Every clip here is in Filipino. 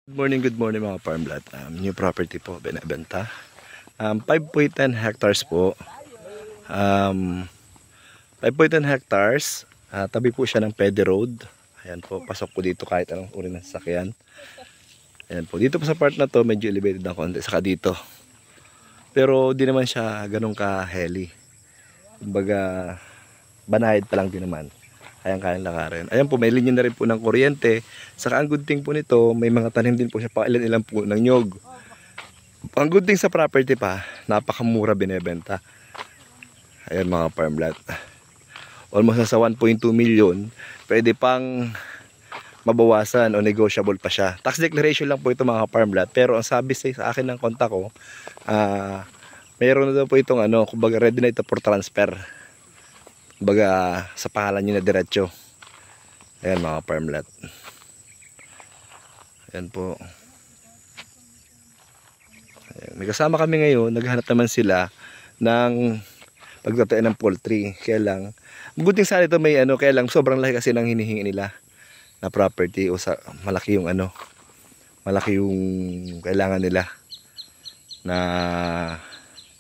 Good morning mga farmblad. New property po, binabenta. 5.10 hectares po. 5.10 hectares. Tabi po siya ng Pede Road. Ayan po, pasok po dito kahit anong uri ng sasakyan. Ayan po, dito po sa part na to, medyo elevated ng konti. Saka dito. Pero di naman siya ganun ka-heli. Kumbaga, banayad pa lang din naman. Kayang lakarin. Ayan po, may linya na rin po ng kuryente. Saka ang good thing po nito, may mga tanim din po siya pa ilan-ilan po ng nyog. Ang good thing sa property pa, napakamura binebenta. Ayan mga farmland. Almost nasa 1.2 million. Pwede pang mabawasan o negotiable pa siya. Tax declaration lang po ito mga farmland. Pero ang sabi sa akin ng kontak ko, mayroon na daw po itong kumbaga ready na ito for transfer. Baga sa pangalan nyo na diretso. Ayan mga farmland. Ayan po. Ayan. May kasama kami ngayon. Naghanap naman sila ng pagtatayan ng poultry. Kaya lang, good thing sana ito may kaya lang sobrang laki kasi ng hinihingi nila na property o sa malaki yung malaki yung kailangan nila na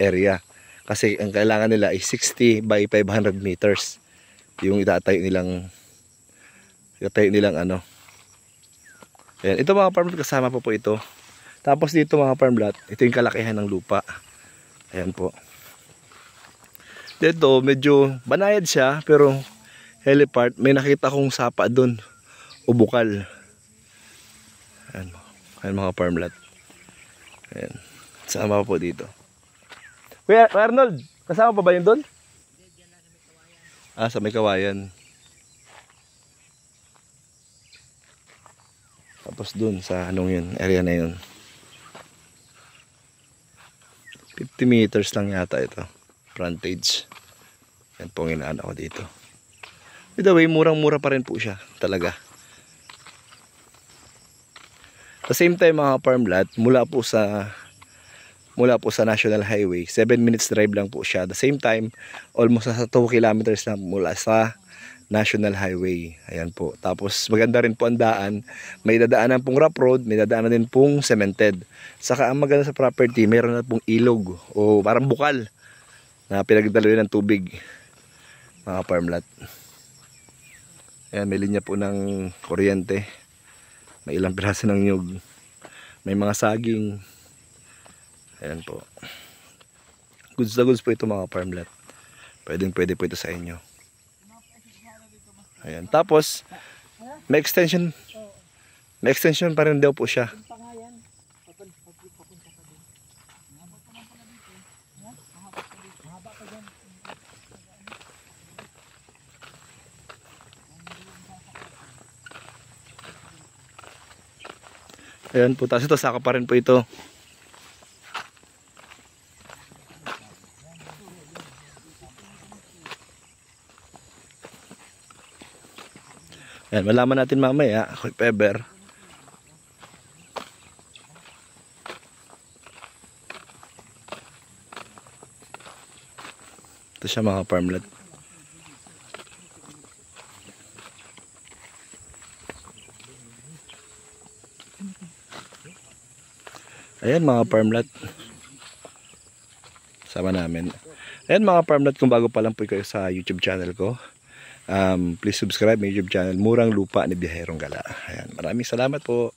area. Kasi ang kailangan nila ay 60 by 500 meters. Yung itatayo nilang Ayan. Ito mga farmland kasama po ito. Tapos dito mga farmland, ito yung kalakihan ng lupa. Ayan po. Dito medyo banayad siya pero helipart, may nakita kong sapa doon o bukal. Ayan. Ayan mga farmland. Ayan. Sama po dito. Kuya Arnold, kasama pa ba yun doon? Sa may kawayan. Tapos doon sa yun, area na yun. 50 meters lang yata ito. Frontage. Yan po ang inaano ko dito. By the way, murang-mura pa rin po siya. Talaga. At the same time mga farmland, mula po sa National Highway, 7 minutes drive lang po siya. At the same time, almost nasa 2 kilometers na mula sa National Highway. Ayan po. Tapos maganda rin po ang daan. May dadaanan pong rough road, may dadaanan din pong cemented. Saka ang maganda sa property, mayroon na pong ilog o parang bukal na pinagdaloy ng tubig. Mga farmland. Ayan, may linya po ng kuryente. May ilang piraso ng nyug. May mga saging. Ayan po. Goods na goods po ito mga farmland. Pwede po ito sa inyo. Ayan. Tapos, may extension pa rin daw po siya. Ayan po. Tapos ito, saka pa rin po ito. Ayan, malaman natin mamaya, quick pepper. Ito siya mga farmland. Ayan mga farmland. Sama namin. Ayan mga farmland, kung bago pa lang po kayo sa YouTube channel ko. Please subscribe my YouTube channel, Murang Lupa ni Bijerong Gala. Ayan, maraming salamat po.